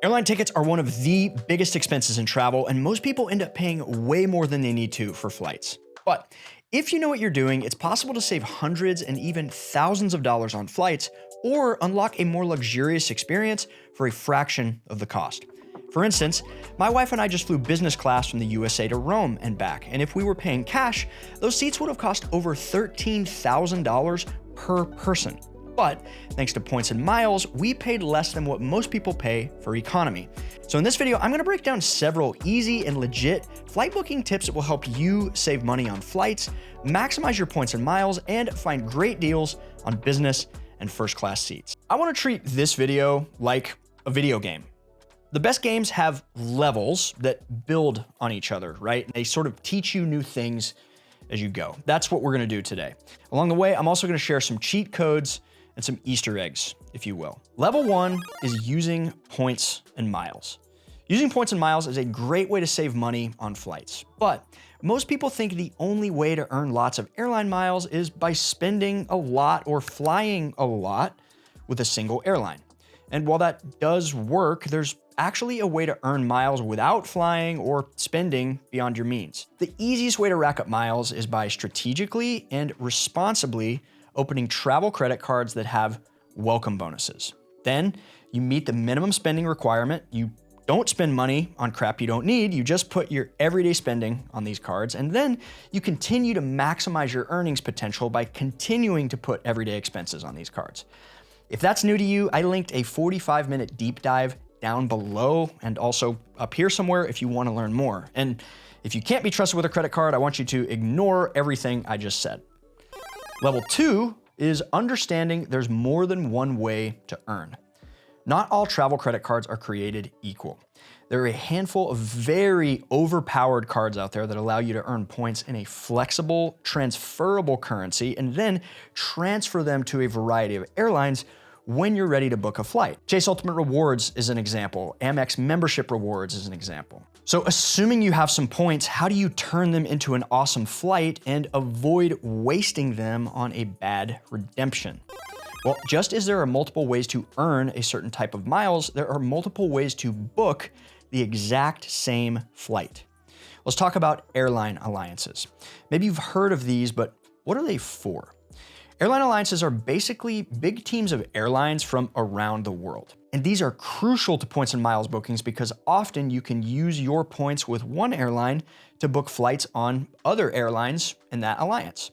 Airline tickets are one of the biggest expenses in travel, and most people end up paying way more than they need to for flights. But if you know what you're doing, it's possible to save hundreds and even thousands of dollars on flights or unlock a more luxurious experience for a fraction of the cost. For instance, my wife and I just flew business class from the USA to Rome and back, and if we were paying cash, those seats would have cost over $13,000 per person. But thanks to points and miles, we paid less than what most people pay for economy. So in this video, I'm gonna break down several easy and legit flight booking tips that will help you save money on flights, maximize your points and miles, and find great deals on business and first class seats. I wanna treat this video like a video game. The best games have levels that build on each other, right? They sort of teach you new things as you go. That's what we're gonna do today. Along the way, I'm also gonna share some cheat codes and some Easter eggs, if you will. Level 1 is using points and miles. Using points and miles is a great way to save money on flights, but most people think the only way to earn lots of airline miles is by spending a lot or flying a lot with a single airline. And while that does work, there's actually a way to earn miles without flying or spending beyond your means. The easiest way to rack up miles is by strategically and responsibly opening travel credit cards that have welcome bonuses. Then you meet the minimum spending requirement. You don't spend money on crap you don't need. You just put your everyday spending on these cards, and then you continue to maximize your earnings potential by continuing to put everyday expenses on these cards. If that's new to you, I linked a 45-minute deep dive down below and also up here somewhere if you want to learn more. And if you can't be trusted with a credit card, I want you to ignore everything I just said. Level 2 is understanding there's more than one way to earn. Not all travel credit cards are created equal. There are a handful of very overpowered cards out there that allow you to earn points in a flexible, transferable currency and then transfer them to a variety of airlines when you're ready to book a flight. Chase Ultimate Rewards is an example. Amex Membership Rewards is an example. So assuming you have some points, how do you turn them into an awesome flight and avoid wasting them on a bad redemption? Well, just as there are multiple ways to earn a certain type of miles, there are multiple ways to book the exact same flight. Let's talk about airline alliances. Maybe you've heard of these, but what are they for? Airline alliances are basically big teams of airlines from around the world. And these are crucial to points and miles bookings because often you can use your points with one airline to book flights on other airlines in that alliance.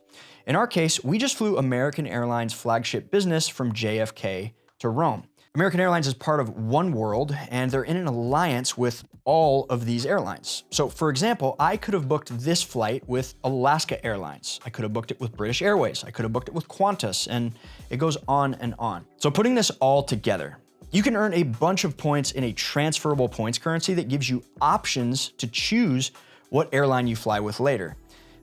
In our case, we just flew American Airlines flagship business from JFK to Rome. American Airlines is part of One World, and they're in an alliance with all of these airlines. So for example, I could have booked this flight with Alaska Airlines. I could have booked it with British Airways. I could have booked it with Qantas, and it goes on and on. So putting this all together, you can earn a bunch of points in a transferable points currency that gives you options to choose what airline you fly with later.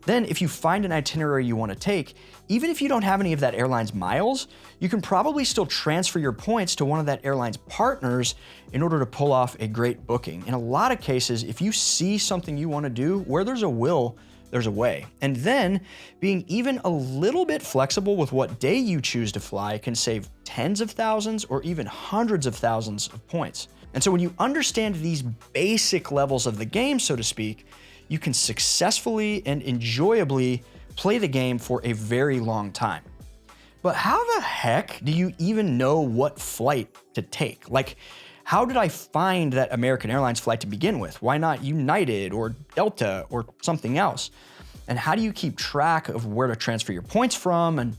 Then if you find an itinerary you want to take, even if you don't have any of that airline's miles, you can probably still transfer your points to one of that airline's partners in order to pull off a great booking. In a lot of cases, if you see something you want to do, where there's a will, there's a way. And then being even a little bit flexible with what day you choose to fly can save tens of thousands or even hundreds of thousands of points. And so when you understand these basic levels of the game, so to speak, you can successfully and enjoyably play the game for a very long time. But how the heck do you even know what flight to take? Like, how did I find that American Airlines flight to begin with? Why not United or Delta or something else? And how do you keep track of where to transfer your points from and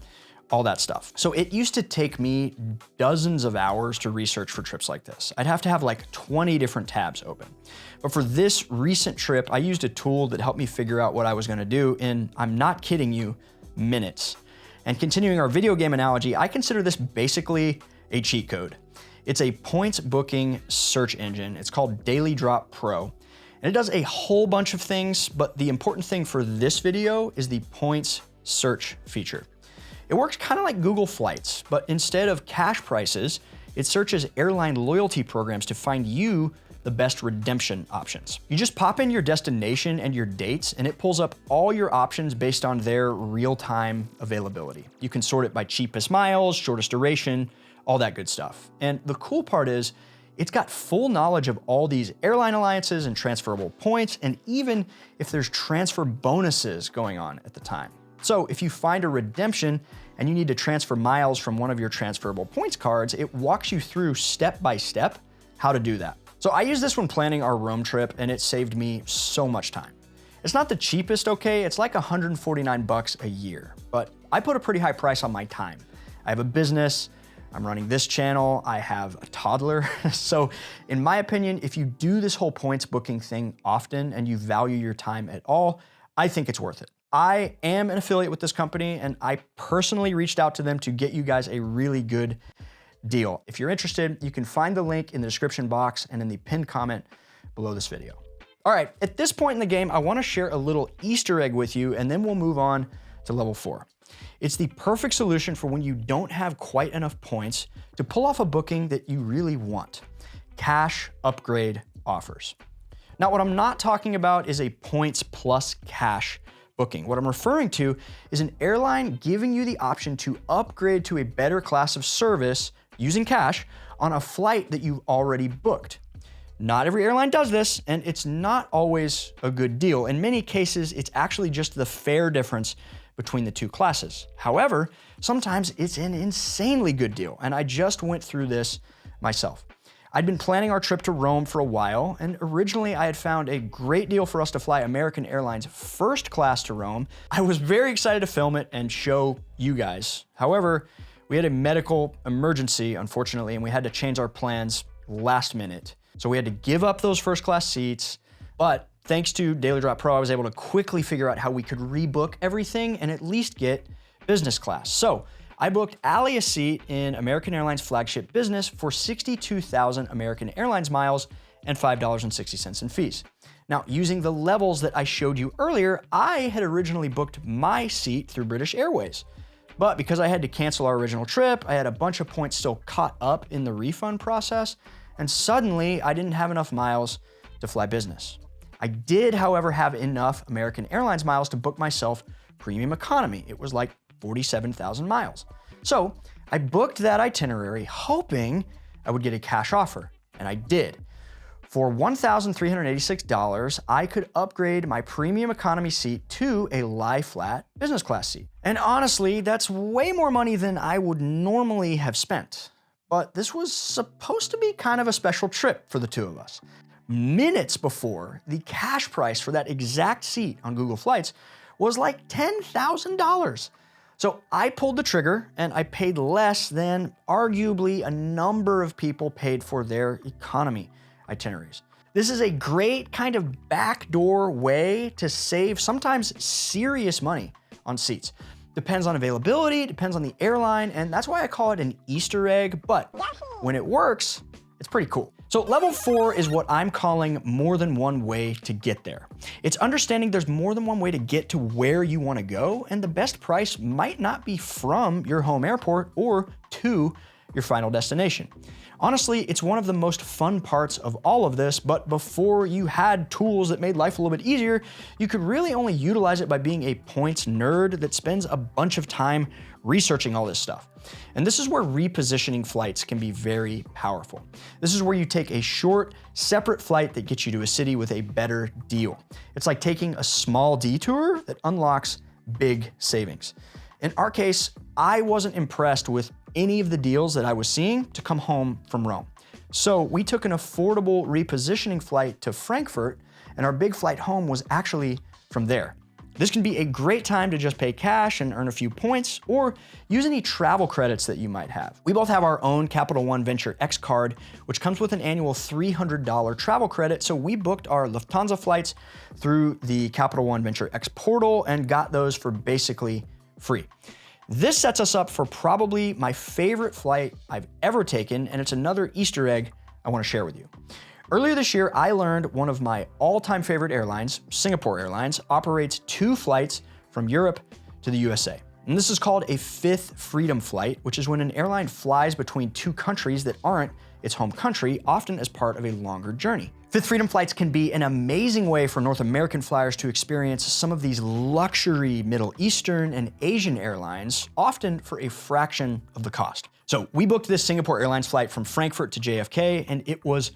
all that stuff? So it used to take me dozens of hours to research for trips like this. I'd have to have like 20 different tabs open. But for this recent trip, I used a tool that helped me figure out what I was gonna do in, I'm not kidding you, minutes. And continuing our video game analogy, I consider this basically a cheat code. It's a points booking search engine. It's called Daily Drop Pro. And it does a whole bunch of things, but the important thing for this video is the points search feature. It works kind of like Google Flights, but instead of cash prices, it searches airline loyalty programs to find you the best redemption options. You just pop in your destination and your dates, and it pulls up all your options based on their real-time availability. You can sort it by cheapest miles, shortest duration, all that good stuff. And the cool part is, It's got full knowledge of all these airline alliances and transferable points, and even if there's transfer bonuses going on at the time. So if you find a redemption and you need to transfer miles from one of your transferable points cards, it walks you through step by step how to do that. So I use this when planning our Rome trip, and it saved me so much time. It's not the cheapest, okay? It's like $149 a year, but I put a pretty high price on my time. I have a business, I'm running this channel, I have a toddler. So in my opinion, if you do this whole points booking thing often and you value your time at all, I think it's worth it. I am an affiliate with this company, and I personally reached out to them to get you guys a really good deal. If you're interested, you can find the link in the description box and in the pinned comment below this video. All right, at this point in the game, I wanna share a little Easter egg with you, and then we'll move on to level 4. It's the perfect solution for when you don't have quite enough points to pull off a booking that you really want. Cash upgrade offers. Now, what I'm not talking about is a points plus cash booking. What I'm referring to is an airline giving you the option to upgrade to a better class of service using cash on a flight that you've already booked. Not every airline does this, and it's not always a good deal. In many cases, it's actually just the fare difference between the two classes. However, sometimes it's an insanely good deal, and I just went through this myself. I'd been planning our trip to Rome for a while, and originally I had found a great deal for us to fly American Airlines first class to Rome. I was very excited to film it and show you guys. However, we had a medical emergency, unfortunately, and we had to change our plans last minute. So we had to give up those first class seats, but thanks to Daily Drop Pro, I was able to quickly figure out how we could rebook everything and at least get business class. So I booked Allie a seat in American Airlines flagship business for 62,000 American Airlines miles and $5.60 in fees. Now, using the levels that I showed you earlier, I had originally booked my seat through British Airways. But because I had to cancel our original trip, I had a bunch of points still caught up in the refund process, and suddenly I didn't have enough miles to fly business. I did, however, have enough American Airlines miles to book myself premium economy. It was like 47,000 miles. So I booked that itinerary hoping I would get a cash offer, and I did. For $1,386, I could upgrade my premium economy seat to a lie flat business class seat. And honestly, that's way more money than I would normally have spent. But this was supposed to be kind of a special trip for the two of us. Minutes before, the cash price for that exact seat on Google Flights was like $10,000. So I pulled the trigger and I paid less than arguably a number of people paid for their economy itineraries. This is a great kind of backdoor way to save sometimes serious money on seats. Depends on availability, depends on the airline, and that's why I call it an Easter egg, but when it works, it's pretty cool. So level 4 is what I'm calling more than one way to get there. It's understanding there's more than one way to get to where you want to go, and the best price might not be from your home airport or to your final destination. Honestly, it's one of the most fun parts of all of this, but before you had tools that made life a little bit easier, you could really only utilize it by being a points nerd that spends a bunch of time researching all this stuff. And this is where repositioning flights can be very powerful. This is where you take a short, separate flight that gets you to a city with a better deal. It's like taking a small detour that unlocks big savings. In our case, I wasn't impressed with any of the deals that I was seeing to come home from Rome. So we took an affordable repositioning flight to Frankfurt, and our big flight home was actually from there. This can be a great time to just pay cash and earn a few points, or use any travel credits that you might have. We both have our own Capital One Venture X card, which comes with an annual $300 travel credit, so we booked our Lufthansa flights through the Capital One Venture X portal and got those for basically free. This sets us up for probably my favorite flight I've ever taken, and it's another Easter egg I want to share with you. Earlier this year, I learned one of my all-time favorite airlines, Singapore Airlines, operates 2 flights from Europe to the USA. And this is called a Fifth Freedom flight, which is when an airline flies between 2 countries that aren't its home country, often as part of a longer journey. Fifth Freedom flights can be an amazing way for North American flyers to experience some of these luxury Middle Eastern and Asian airlines, often for a fraction of the cost. So we booked this Singapore Airlines flight from Frankfurt to JFK, and it was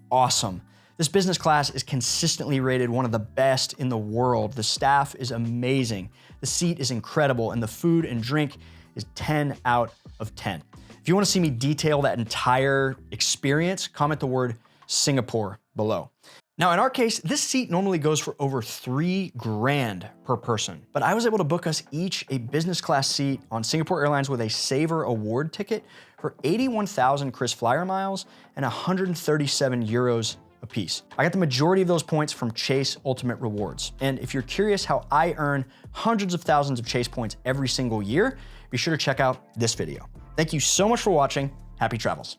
awesome. This business class is consistently rated one of the best in the world. The staff is amazing. The seat is incredible, and the food and drink is 10 out of 10. If you want to see me detail that entire experience, comment the word Singapore below. Now, in our case, this seat normally goes for over $3 grand per person, but I was able to book us each a business class seat on Singapore Airlines with a Saver Award ticket for 81,000 Chris Flyer miles and 137 euros a piece. I got the majority of those points from Chase Ultimate Rewards. And if you're curious how I earn hundreds of thousands of Chase points every single year, be sure to check out this video. Thank you so much for watching. Happy travels.